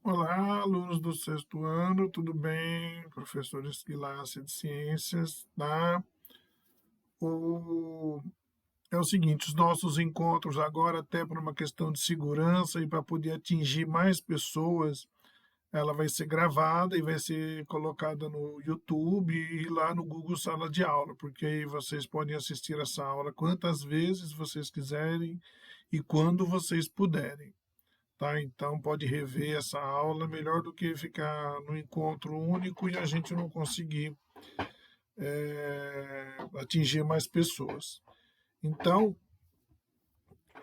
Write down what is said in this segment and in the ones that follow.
Olá, alunos do sexto ano, tudo bem? Professor Esquilace de Ciências, tá? O... É o seguinte, os nossos encontros agora, até por uma questão de segurança e para poder atingir mais pessoas, ela vai ser gravada e vai ser colocada no YouTube e lá no Google Sala de Aula, porque aí vocês podem assistir essa aula quantas vezes vocês quiserem e quando vocês puderem. Tá? Então pode rever essa aula melhor do que ficar no encontro único e a gente não conseguir atingir mais pessoas. Então,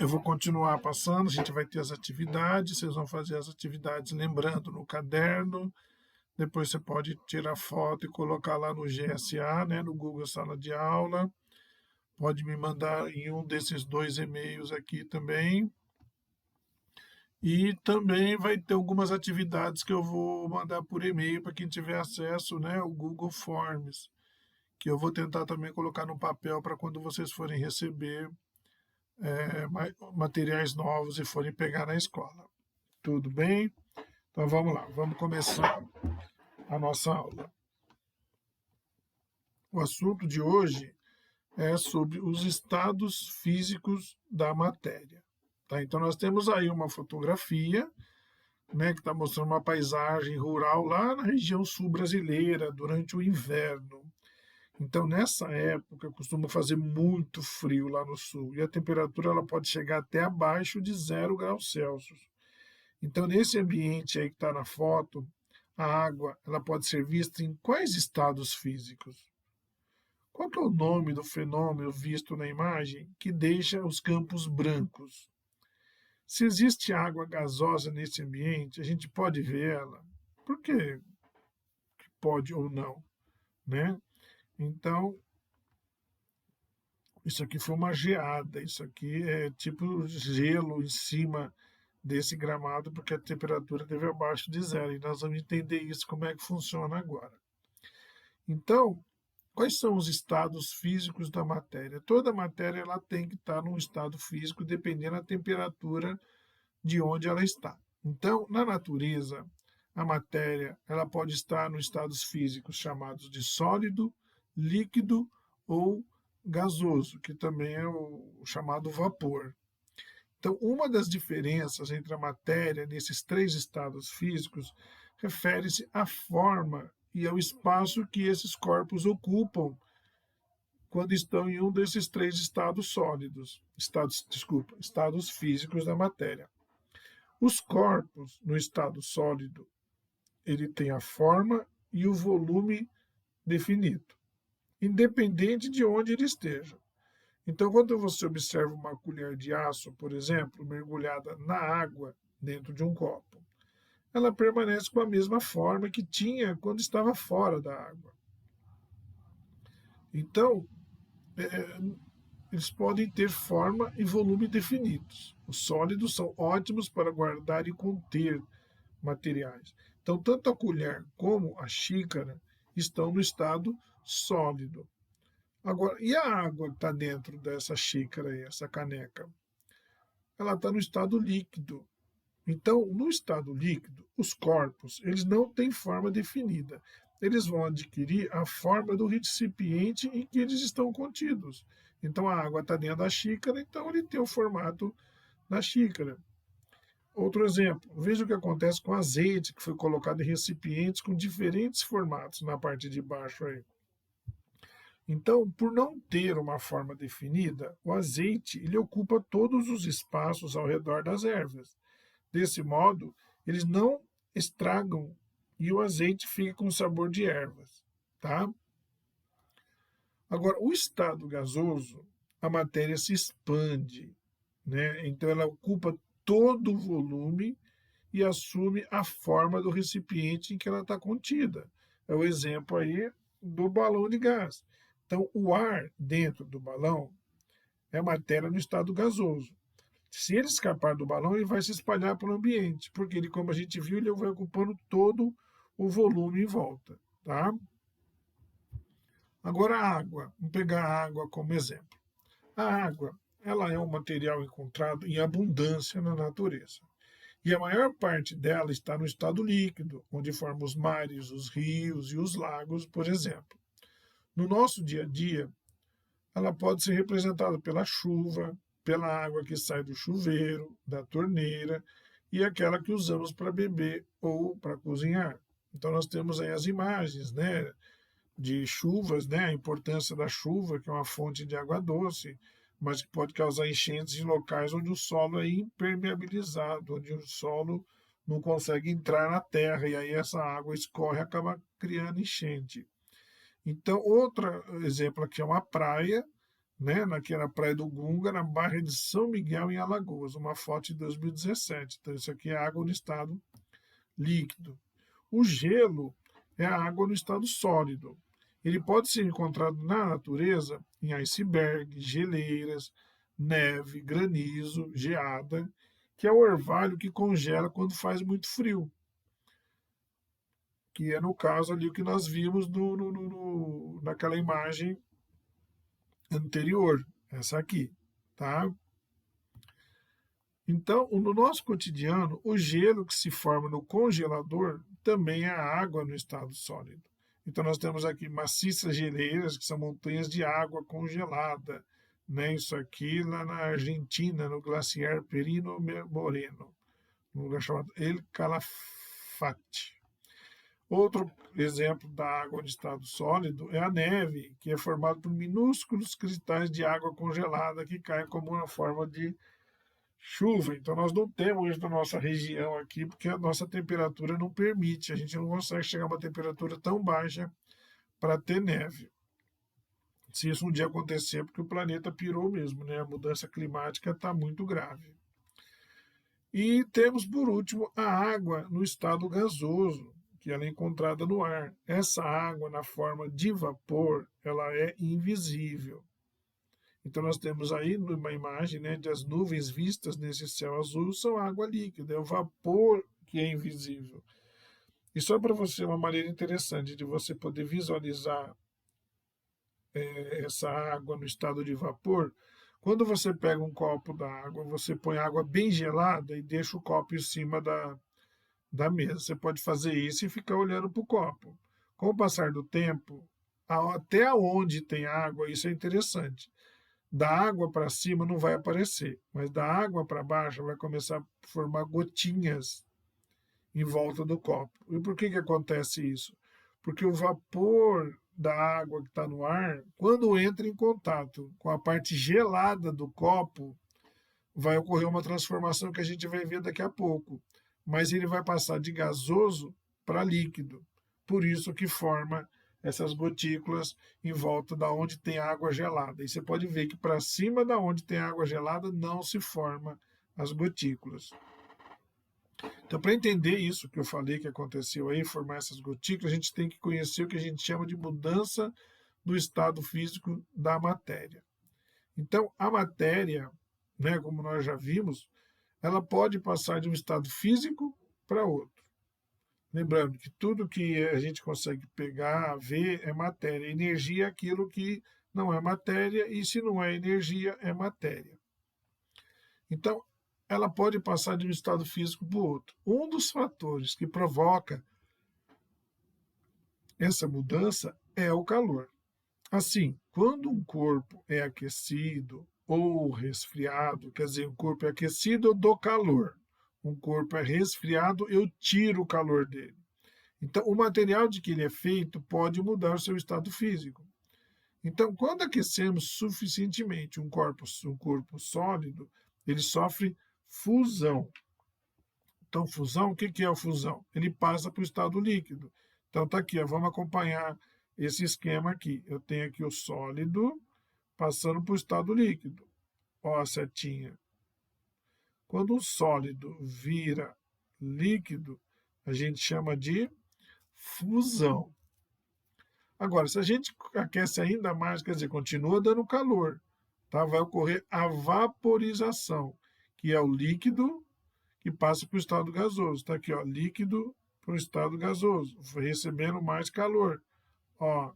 eu vou continuar passando, a gente vai ter as atividades, vocês vão fazer as atividades lembrando no caderno, depois você pode tirar foto e colocar lá no GSA, né, no Google Sala de Aula, pode me mandar em um desses dois e-mails aqui também, e também vai ter algumas atividades que eu vou mandar por e-mail para quem tiver acesso, né, ao Google Forms, que eu vou tentar também colocar no papel para quando vocês forem receber materiais novos e forem pegar na escola. Tudo bem? Então vamos lá, vamos começar a nossa aula. O assunto de hoje é sobre os estados físicos da matéria. Tá? Então nós temos aí uma fotografia, né, que está mostrando uma paisagem rural lá na região sul brasileira durante o inverno. Então, nessa época, costuma fazer muito frio lá no sul e a temperatura ela pode chegar até abaixo de 0 graus Celsius. Então, nesse ambiente aí que está na foto, a água ela pode ser vista em quais estados físicos? Qual que é o nome do fenômeno visto na imagem que deixa os campos brancos? Se existe água gasosa nesse ambiente, a gente pode ver ela. Por que pode ou não, né? Então, isso aqui foi uma geada, isso aqui é tipo gelo em cima desse gramado, porque a temperatura esteve abaixo de 0. E nós vamos entender isso, como é que funciona agora. Então, quais são os estados físicos da matéria? Toda matéria ela tem que estar num estado físico dependendo da temperatura de onde ela está. Então, na natureza, a matéria ela pode estar nos estados físicos chamados de sólido, líquido ou gasoso, que também é o chamado vapor. Então, uma das diferenças entre a matéria nesses três estados físicos refere-se à forma e ao espaço que esses corpos ocupam quando estão em um desses três estados sólidos, estados físicos da matéria. Os corpos no estado sólido, ele tem a forma e o volume definido, independente de onde ele esteja. Então, quando você observa uma colher de aço, por exemplo, mergulhada na água dentro de um copo, ela permanece com a mesma forma que tinha quando estava fora da água. Então, eles podem ter forma e volume definidos. Os sólidos são ótimos para guardar e conter materiais. Então, tanto a colher como a xícara estão no estado sólido. Agora, e a água que está dentro dessa xícara aí, essa caneca? Ela está no estado líquido. Então, no estado líquido, os corpos eles não têm forma definida. Eles vão adquirir a forma do recipiente em que eles estão contidos. Então, a água está dentro da xícara, então ele tem o formato da xícara. Outro exemplo, veja o que acontece com azeite, que foi colocado em recipientes com diferentes formatos na parte de baixo aí. Então, por não ter uma forma definida, o azeite ele ocupa todos os espaços ao redor das ervas. Desse modo, eles não estragam e o azeite fica com sabor de ervas, tá? Agora, o estado gasoso, a matéria se expande, né? Então ela ocupa todo o volume e assume a forma do recipiente em que ela está contida. É o exemplo aí do balão de gás. Então, o ar dentro do balão é matéria no estado gasoso. Se ele escapar do balão, ele vai se espalhar pelo ambiente, porque ele, como a gente viu, ele vai ocupando todo o volume em volta, tá? Agora a água, vamos pegar a água como exemplo. A água, ela é um material encontrado em abundância na natureza. E a maior parte dela está no estado líquido, onde forma os mares, os rios e os lagos, por exemplo. No nosso dia a dia, ela pode ser representada pela chuva, pela água que sai do chuveiro, da torneira e aquela que usamos para beber ou para cozinhar. Então nós temos aí as imagens, né, de chuvas, né, a importância da chuva, que é uma fonte de água doce, mas que pode causar enchentes em locais onde o solo é impermeabilizado, onde o solo não consegue entrar na terra e aí essa água escorre e acaba criando enchente. Então, outro exemplo aqui é uma praia, né, naquela Praia do Gunga, na Barra de São Miguel, em Alagoas, uma foto de 2017. Então, isso aqui é água no estado líquido. O gelo é a água no estado sólido. Ele pode ser encontrado na natureza em iceberg, geleiras, neve, granizo, geada, que é o orvalho que congela quando faz muito frio, que é no caso ali o que nós vimos naquela imagem anterior, essa aqui, tá? Então, no nosso cotidiano, o gelo que se forma no congelador também é água no estado sólido. Então, nós temos aqui maciças geleiras, que são montanhas de água congelada. Né? Isso aqui lá na Argentina, no glaciar Perino Moreno, num lugar chamado El Calafate. Outro exemplo da água de estado sólido é a neve, que é formada por minúsculos cristais de água congelada que caem como uma forma de chuva. Então, nós não temos isso na nossa região aqui, porque a nossa temperatura não permite. A gente não consegue chegar a uma temperatura tão baixa para ter neve. Se isso um dia acontecer, porque o planeta pirou mesmo, né? A mudança climática está muito grave. E temos, por último, a água no estado gasoso, que ela é encontrada no ar. Essa água, na forma de vapor, ela é invisível. Então, nós temos aí uma imagem, né, de as nuvens vistas nesse céu azul são água líquida, é o vapor que é invisível. E só para você, uma maneira interessante de você poder visualizar essa água no estado de vapor, quando você pega um copo da água, você põe água bem gelada e deixa o copo em cima da mesa. Você pode fazer isso e ficar olhando para o copo. Com o passar do tempo, até onde tem água, isso é interessante. Da água para cima não vai aparecer, mas da água para baixo vai começar a formar gotinhas em volta do copo. E por que acontece isso? Porque o vapor da água que está no ar, quando entra em contato com a parte gelada do copo, vai ocorrer uma transformação que a gente vai ver daqui a pouco. Mas ele vai passar de gasoso para líquido. Por isso que forma essas gotículas em volta da onde tem água gelada. E você pode ver que para cima da onde tem água gelada não se forma as gotículas. Então, para entender isso que eu falei que aconteceu aí, formar essas gotículas, a gente tem que conhecer o que a gente chama de mudança do estado físico da matéria. Então, a matéria, né, como nós já vimos, ela pode passar de um estado físico para outro. Lembrando que tudo que a gente consegue pegar, ver, é matéria. Energia é aquilo que não é matéria, e se não é energia, é matéria. Então, ela pode passar de um estado físico para o outro. Um dos fatores que provoca essa mudança é o calor. Assim, quando um corpo é aquecido ou resfriado, quer dizer, o corpo é aquecido, eu dou calor. Um corpo é resfriado, eu tiro o calor dele. Então, o material de que ele é feito pode mudar o seu estado físico. Então, quando aquecemos suficientemente um corpo sólido, ele sofre fusão. Então, fusão, o que é a fusão? Ele passa para o estado líquido. Então, está aqui, ó, vamos acompanhar esse esquema aqui. Eu tenho aqui o sólido passando para o estado líquido. Ó a setinha. Quando o sólido vira líquido, a gente chama de fusão. Agora, se a gente aquece ainda mais, quer dizer, continua dando calor, tá? Vai ocorrer a vaporização, que é o líquido que passa para o estado gasoso. Está aqui, ó, líquido para o estado gasoso, recebendo mais calor. Ó,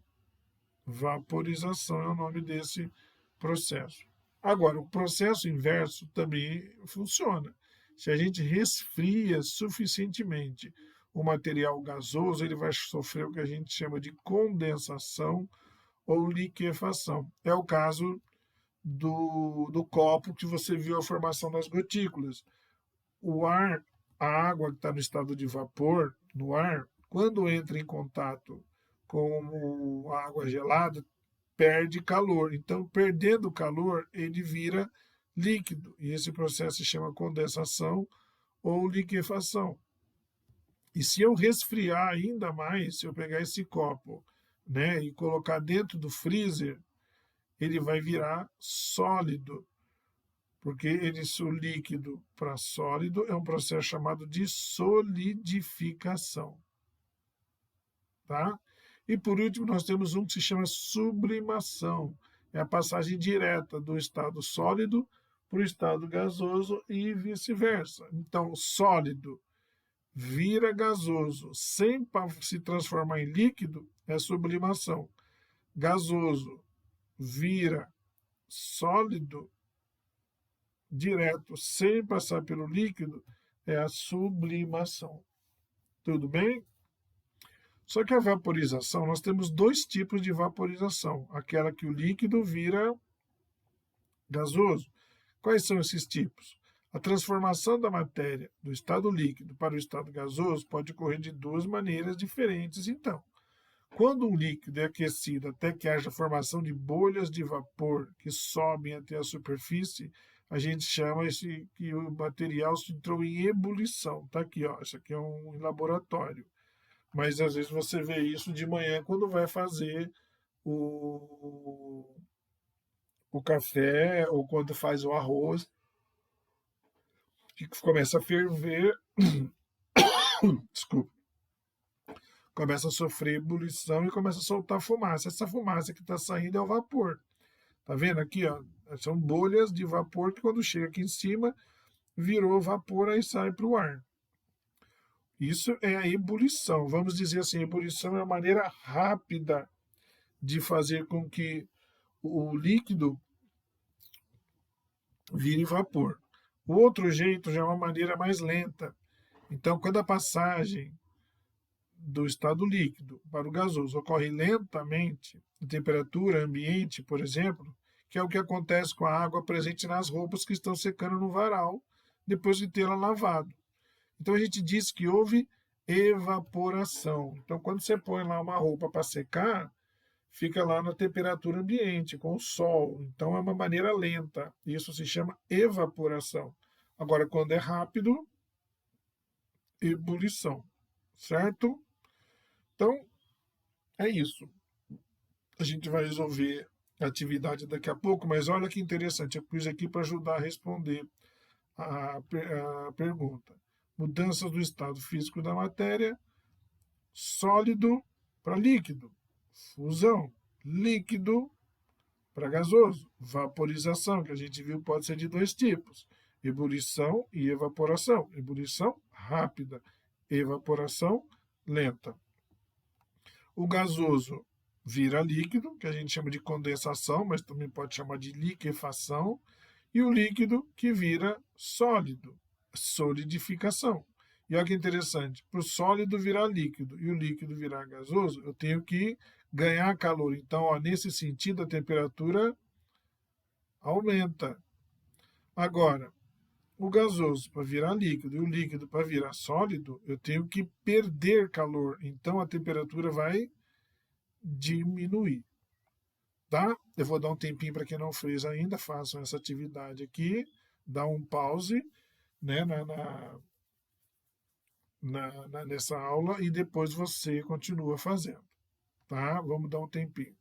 vaporização é o nome desse processo. Agora, o processo inverso também funciona. Se a gente resfria suficientemente o material gasoso, ele vai sofrer o que a gente chama de condensação ou liquefação. É o caso do copo que você viu a formação das gotículas. O ar, a água que está no estado de vapor, no ar, quando entra em contato com a água gelada, perde calor. Então, perdendo calor, ele vira líquido. E esse processo se chama condensação ou liquefação. E se eu resfriar ainda mais, se eu pegar esse copo, né, e colocar dentro do freezer, ele vai virar sólido, porque ele líquido para sólido é um processo chamado de solidificação, tá? E por último, nós temos um que se chama sublimação, é a passagem direta do estado sólido para o estado gasoso e vice-versa. Então, sólido vira gasoso sem se transformar em líquido é sublimação. Gasoso vira sólido direto sem passar pelo líquido é a sublimação. Tudo bem? Só que a vaporização, nós temos dois tipos de vaporização. Aquela que o líquido vira gasoso. Quais são esses tipos? A transformação da matéria do estado líquido para o estado gasoso pode ocorrer de duas maneiras diferentes, então. Quando um líquido é aquecido até que haja formação de bolhas de vapor que sobem até a superfície, a gente chama esse que o material entrou em ebulição. Está aqui, ó, isso aqui é um laboratório. Mas às vezes você vê isso de manhã quando vai fazer o, o café ou quando faz o arroz, que começa a ferver, desculpa, começa a sofrer ebulição e começa a soltar fumaça. Essa fumaça que está saindo é o vapor. Tá vendo aqui, ó? São bolhas de vapor que quando chega aqui em cima, virou vapor e sai para o ar. Isso é a ebulição. Vamos dizer assim, a ebulição é a maneira rápida de fazer com que o líquido vire vapor. O outro jeito já é uma maneira mais lenta. Então, quando a passagem do estado líquido para o gasoso ocorre lentamente, em temperatura ambiente, por exemplo, que é o que acontece com a água presente nas roupas que estão secando no varal depois de tê-la lavado. Então a gente diz que houve evaporação. Então quando você põe lá uma roupa para secar, fica lá na temperatura ambiente, com o sol. Então é uma maneira lenta. Isso se chama evaporação. Agora, quando é rápido, ebulição. Certo? Então, é isso. A gente vai resolver a atividade daqui a pouco, mas olha que interessante, eu pus aqui para ajudar a responder a pergunta. Mudanças do estado físico da matéria, sólido para líquido, fusão, líquido para gasoso, vaporização, que a gente viu pode ser de dois tipos, ebulição e evaporação. Ebulição rápida, evaporação lenta. O gasoso vira líquido, que a gente chama de condensação, mas também pode chamar de liquefação, e o líquido que vira sólido, solidificação. E olha que interessante, para o sólido virar líquido e o líquido virar gasoso, eu tenho que ganhar calor. Então, ó, nesse sentido, a temperatura aumenta. Agora, o gasoso para virar líquido e o líquido para virar sólido, eu tenho que perder calor. Então, a temperatura vai diminuir. Tá? Eu vou dar um tempinho para quem não fez ainda, façam essa atividade aqui, dá um pause, né, nessa aula e depois você continua fazendo. Tá? Vamos dar um tempinho.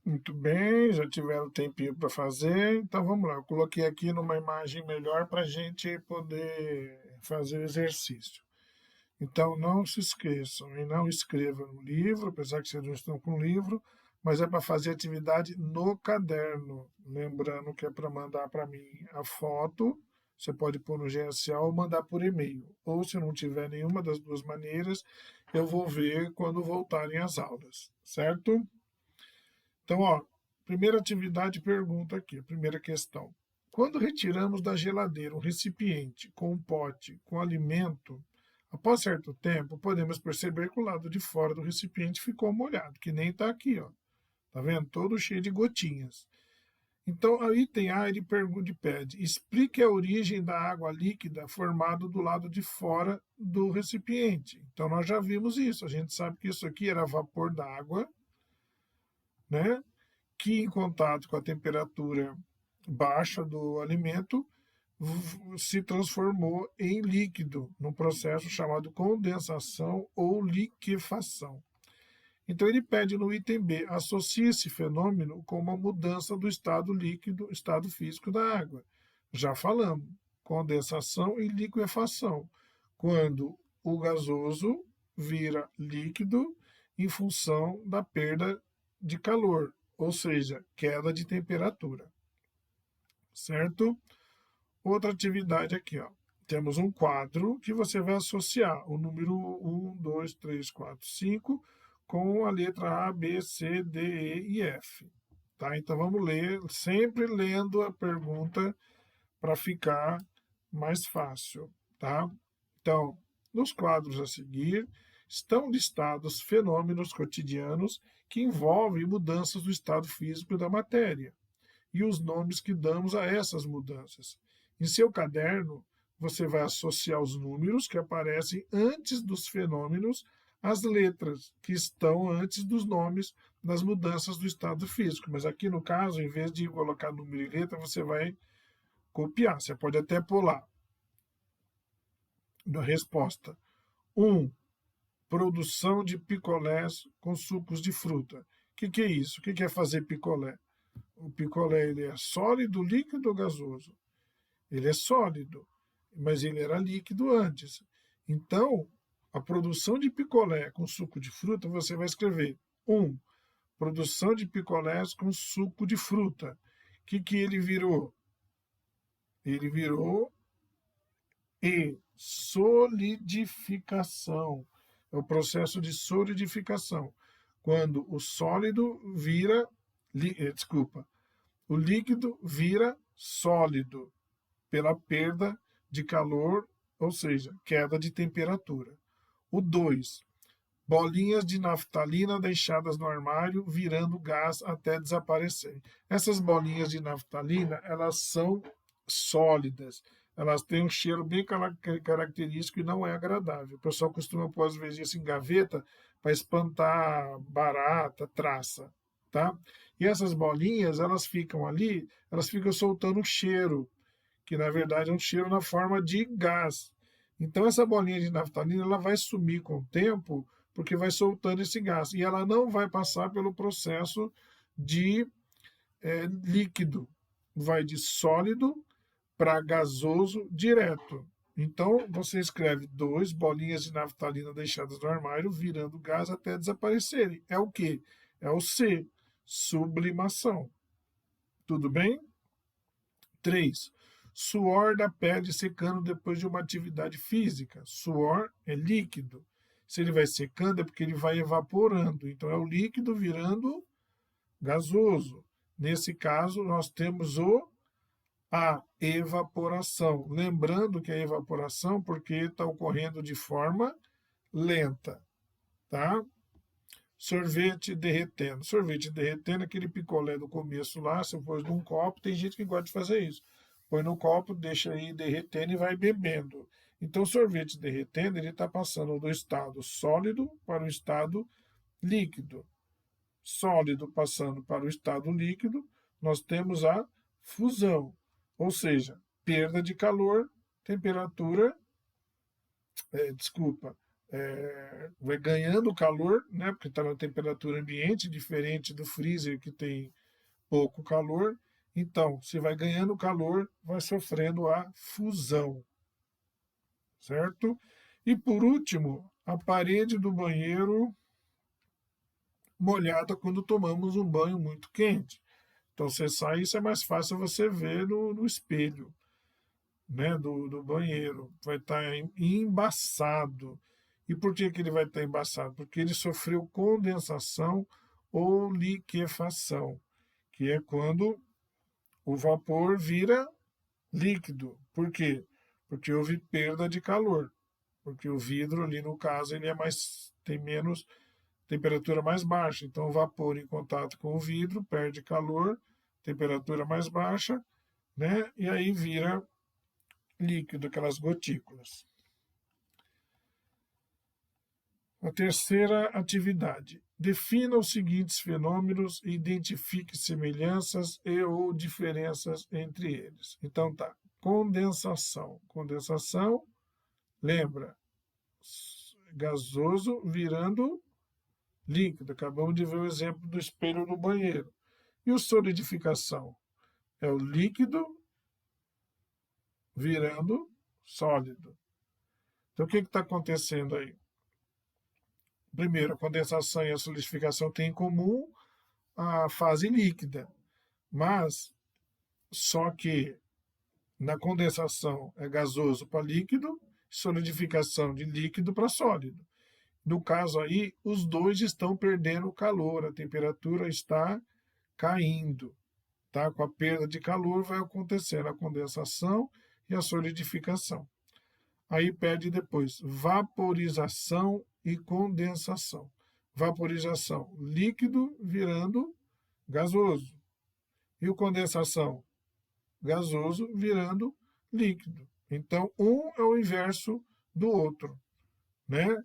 Muito bem, já tiveram tempinho para fazer, então vamos lá. Eu coloquei aqui numa imagem melhor para a gente poder fazer o exercício. Então, não se esqueçam e não escrevam no livro, apesar que vocês não estão com o livro, mas é para fazer atividade no caderno. Lembrando que é para mandar para mim a foto, você pode pôr no GSA ou mandar por e-mail. Ou se não tiver nenhuma das duas maneiras, eu vou ver quando voltarem as aulas, certo? Então, ó, primeira atividade pergunta aqui, primeira questão. Quando retiramos da geladeira um recipiente com um pote com alimento, após certo tempo, podemos perceber que o lado de fora do recipiente ficou molhado, que nem está aqui, ó. Tá vendo? Todo cheio de gotinhas. Então, o item A, ele pergunta e pede, explique a origem da água líquida formada do lado de fora do recipiente. Então, nós já vimos isso. A gente sabe que isso aqui era vapor d'água, né? Que em contato com a temperatura baixa do alimento se transformou em líquido, num processo chamado condensação ou liquefação. Então ele pede no item B, associe esse fenômeno com uma mudança do estado líquido, estado físico da água. Já falamos, condensação e liquefação, quando o gasoso vira líquido em função da perda de calor, ou seja, queda de temperatura. Certo? Outra atividade aqui, ó. Temos um quadro que você vai associar o número 1, 2, 3, 4, 5 com a letra A, B, C, D, E e F. Tá? Então vamos ler, sempre lendo a pergunta para ficar mais fácil. Tá? Então, nos quadros a seguir, estão listados fenômenos cotidianos que envolvem mudanças do estado físico da matéria e os nomes que damos a essas mudanças. Em seu caderno, você vai associar os números que aparecem antes dos fenômenos às letras que estão antes dos nomes das mudanças do estado físico. Mas aqui no caso, em vez de colocar número e letra, você vai copiar. Você pode até pular. Na resposta 1. Produção de picolés com sucos de fruta. O que é isso? O que é fazer picolé? O picolé ele é sólido, líquido ou gasoso? Ele é sólido, mas ele era líquido antes. Então, a produção de picolé com suco de fruta, você vai escrever 1. Produção de picolés com suco de fruta. O que ele virou? Ele virou solidificação. É o processo de solidificação. Quando o sólido vira, o líquido vira sólido pela perda de calor, ou seja, queda de temperatura. O 2. Bolinhas de naftalina deixadas no armário virando gás até desaparecer. Essas bolinhas de naftalina, elas são sólidas. Elas têm um cheiro bem característico e não é agradável. O pessoal costuma pôr, às vezes, isso em gaveta para espantar barata, traça. Tá? E essas bolinhas, elas ficam ali, elas ficam soltando um cheiro, que na verdade é um cheiro na forma de gás. Então essa bolinha de naftalina ela vai sumir com o tempo, porque vai soltando esse gás. E ela não vai passar pelo processo de líquido. Vai de sólido para gasoso direto. Então você escreve 2 bolinhas de naftalina deixadas no armário virando gás até desaparecerem. É o quê? É o C, sublimação. Tudo bem? 3. Suor da pele secando depois de uma atividade física. Suor é líquido. Se ele vai secando é porque ele vai evaporando. Então é o líquido virando gasoso. Nesse caso, nós temos a evaporação. Lembrando que a evaporação, porque está ocorrendo de forma lenta. Tá? Sorvete derretendo. Sorvete derretendo, aquele picolé do começo lá, você pôs num copo, tem gente que gosta de fazer isso. Põe no copo, deixa aí derretendo e vai bebendo. Então, sorvete derretendo, ele está passando do estado sólido para o estado líquido. Sólido passando para o estado líquido, nós temos a fusão, ou seja, perda de calor, temperatura, vai ganhando calor, né, porque está na temperatura ambiente, diferente do freezer que tem pouco calor. Então, se vai ganhando calor, vai sofrendo a fusão, certo? E por último, a parede do banheiro molhada quando tomamos um banho muito quente. Então, você sai, isso é mais fácil você ver no espelho, né, do banheiro. Vai estar embaçado. E por que ele vai estar embaçado? Porque ele sofreu condensação ou liquefação, que é quando o vapor vira líquido. Por quê? Porque houve perda de calor. Porque o vidro ali, no caso, ele tem menos temperatura mais baixa. Então, o vapor em contato com o vidro perde calor, temperatura mais baixa, né? E aí vira líquido, aquelas gotículas. A terceira atividade. Defina os seguintes fenômenos e identifique semelhanças e ou diferenças entre eles. Então tá. Condensação. Condensação, lembra, gasoso virando líquido. Acabamos de ver o exemplo do espelho no banheiro. E o solidificação? É o líquido virando sólido. Então, o que está acontecendo aí? Primeiro, a condensação e a solidificação têm em comum a fase líquida, mas só que na condensação é gasoso para líquido, solidificação de líquido para sólido. No caso aí, os dois estão perdendo calor, a temperatura está caindo. Tá? Com a perda de calor vai acontecer a condensação e a solidificação. Aí pede depois vaporização e condensação. Vaporização, líquido virando gasoso. E o condensação, gasoso virando líquido. Então, um é o inverso do outro, né?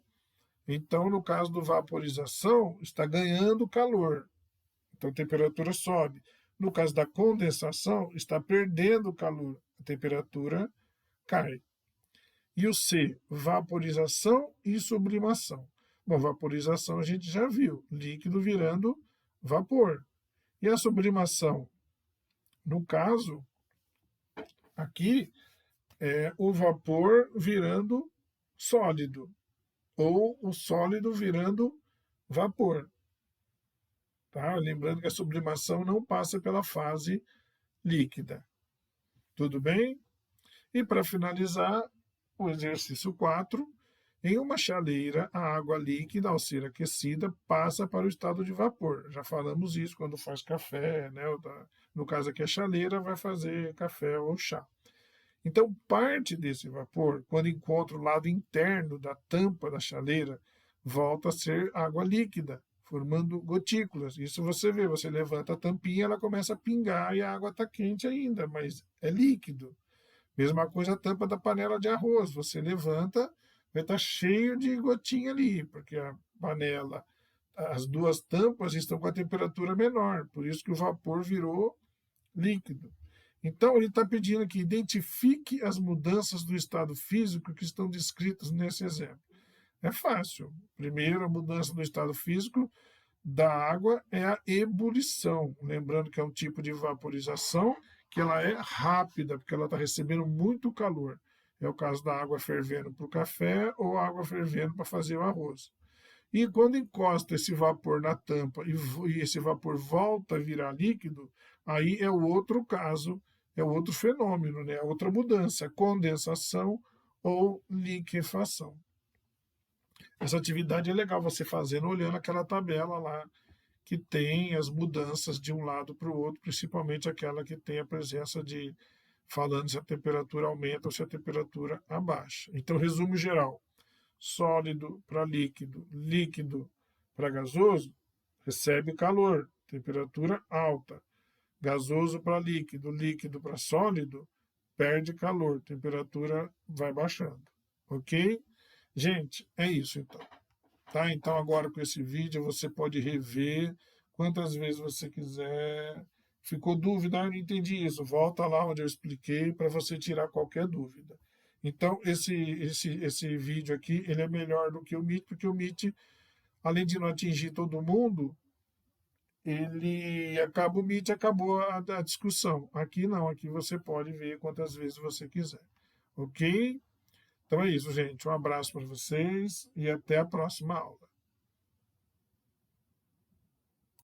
Então, no caso do vaporização, está ganhando calor. Então, a temperatura sobe. No caso da condensação, está perdendo calor. A temperatura cai. E o C, vaporização e sublimação. Bom, vaporização a gente já viu, líquido virando vapor. E a sublimação? No caso, aqui, é o vapor virando sólido, ou o sólido virando vapor. Tá? Lembrando que a sublimação não passa pela fase líquida. Tudo bem? E para finalizar, o exercício 4, em uma chaleira, a água líquida, ao ser aquecida, passa para o estado de vapor. Já falamos isso quando faz café, né? No caso aqui, a chaleira vai fazer café ou chá. Então, parte desse vapor, quando encontra o lado interno da tampa da chaleira, volta a ser água líquida, formando gotículas. Isso você vê, você levanta a tampinha, ela começa a pingar e a água está quente ainda, mas é líquido. Mesma coisa a tampa da panela de arroz. Você levanta, vai estar cheio de gotinha ali, porque a panela, as duas tampas estão com a temperatura menor, por isso que o vapor virou líquido. Então, ele está pedindo que identifique as mudanças do estado físico que estão descritas nesse exemplo. É fácil. Primeiro, a mudança do estado físico da água é a ebulição. Lembrando que é um tipo de vaporização que ela é rápida, porque ela está recebendo muito calor. É o caso da água fervendo para o café ou água fervendo para fazer o arroz. E quando encosta esse vapor na tampa e esse vapor volta a virar líquido, aí é o outro caso, é o outro fenômeno, né? Outra mudança, condensação ou liquefação. Essa atividade é legal você fazendo olhando aquela tabela lá que tem as mudanças de um lado para o outro, principalmente aquela que tem a presença de falando se a temperatura aumenta ou se a temperatura abaixa. Então, resumo geral: sólido para líquido, líquido para gasoso, recebe calor, temperatura alta. Gasoso para líquido, líquido para sólido, perde calor, temperatura vai baixando. Ok? Gente, é isso então. Tá? Então, agora com esse vídeo, você pode rever quantas vezes você quiser. Ficou dúvida? Ah, eu não entendi isso. Volta lá onde eu expliquei para você tirar qualquer dúvida. Então, esse vídeo aqui ele é melhor do que o Meet, porque o Meet, além de não atingir todo mundo, ele acaba o Meet, acabou a discussão. Aqui não, aqui você pode ver quantas vezes você quiser. Ok? Então é isso, gente. Um abraço para vocês e até a próxima aula.